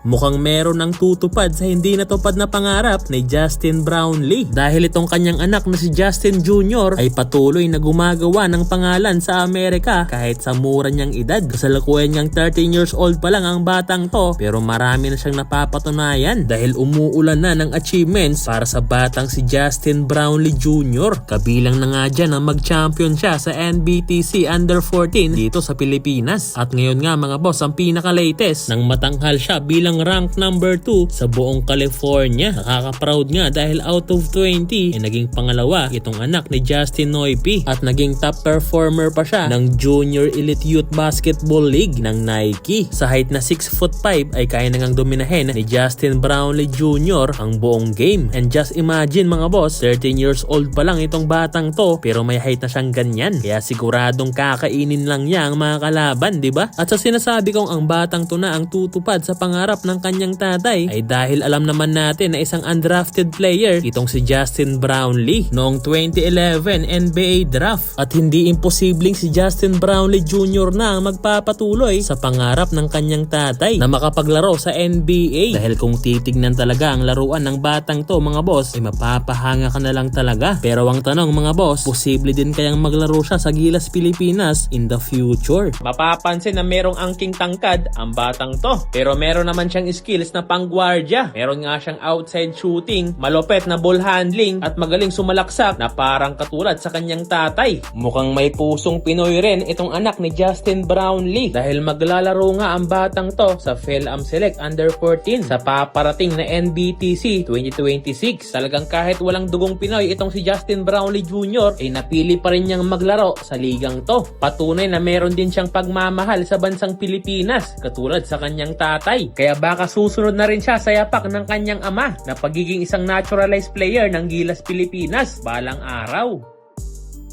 mukhang meron ng tutupad sa hindi natupad na pangarap ni Justin Brownlee. Dahil itong kanyang anak na si Justin Jr. ay patuloy na gumagawa ng pangalan sa Amerika kahit sa mura niyang edad. Kasalukuyan niyang 13 years old pa lang ang batang to, pero marami na siyang napapatunayan dahil umuulan na ng achievements para sa batang si Justin Brownlee Jr. Kabilang na nga dyan ang mag-champion siya sa NBTC Under 14 dito sa Pilipinas. At ngayon nga mga boss, ang pinaka-latest nang matanghal siya bilang rank number 2 sa buong California. Nakaka-proud nga dahil out of 20 ay naging pangalawa itong anak ni Justin Noipy at naging top performer pa siya ng Junior Elite Youth Basketball League ng Nike. Sa height na 6'5" ay kaya nang dominahin ni Justin Brownlee Jr. ang buong game. And just imagine mga boss, 13 years old pa lang itong batang to pero may height na siyang ganyan. Kaya siguradong kakainin lang niya ang mga kalaban, di ba? At sa sinasabi kong ang batang to na ang tutupad sa pangarap ng kanyang tatay ay dahil alam naman natin na isang undrafted player itong si Justin Brownlee noong 2011 NBA draft. At hindi imposibleng si Justin Brownlee Jr. na ang magpapatuloy sa pangarap ng kanyang tatay na makapaglaro sa NBA. Dahil kung titignan talaga ang laruan ng batang to mga boss ay mapapahanga ka na lang talaga. Pero ang tanong mga boss, posible din kayang maglaro siya sa Gilas Pilipinas in the future? Mapapansin na merong angking tangkad ang batang to, pero meron naman siyang skills na pang-guardia. Meron nga siyang outside shooting, malupet na ball handling at magaling sumalaksak na parang katulad sa kanyang tatay. Mukhang may pusong Pinoy rin itong anak ni Justin Brownlee dahil maglalaro nga ang batang to sa PhilAm Select Under 14 sa paparating na NBTC 2026. Talagang kahit walang dugong Pinoy itong si Justin Brownlee Jr. ay napili pa rin niyang maglaro sa ligang to. Patunay na meron din siyang pagmamahal sa bansang Pilipinas katulad sa kanyang tatay. Kaya baka susunod na rin siya sa yapak ng kanyang ama na pagiging isang naturalized player ng Gilas Pilipinas balang araw.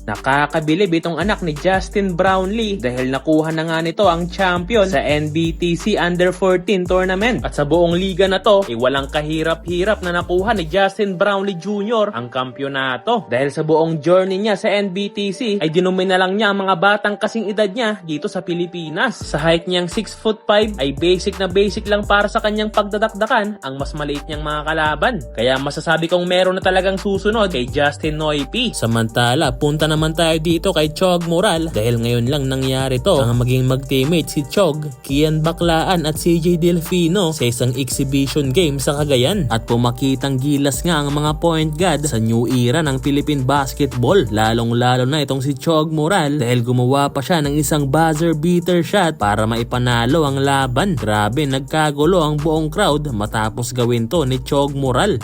Nakakabilib itong anak ni Justin Brownlee dahil nakuha na nga nito ang champion sa NBTC Under 14 tournament. At sa buong liga na to, walang kahirap-hirap na nakuha ni Justin Brownlee Jr. ang kampyonato. Dahil sa buong journey niya sa NBTC ay dinumi na lang niya ang mga batang kasing edad niya dito sa Pilipinas. Sa height niyang 6'5" ay basic na basic lang para sa kanyang pagdadakdakan ang mas maliit niyang mga kalaban. Kaya masasabi kong meron na talagang susunod kay Justin Noipy. Samantala, punta naman tayo dito kay Chog Moral dahil ngayon lang nangyari to ang maging mag-teammate si Chog, Kian Baclaan at CJ Delfino sa isang exhibition game sa Cagayan at pumakitang gilas nga ang mga point guard sa new era ng Philippine basketball, lalong-lalo na itong si Chog Moral dahil gumawa pa siya ng isang buzzer beater shot para maipanalo ang laban. Grabe, nagkagulo ang buong crowd matapos gawin to ni Chog Moral.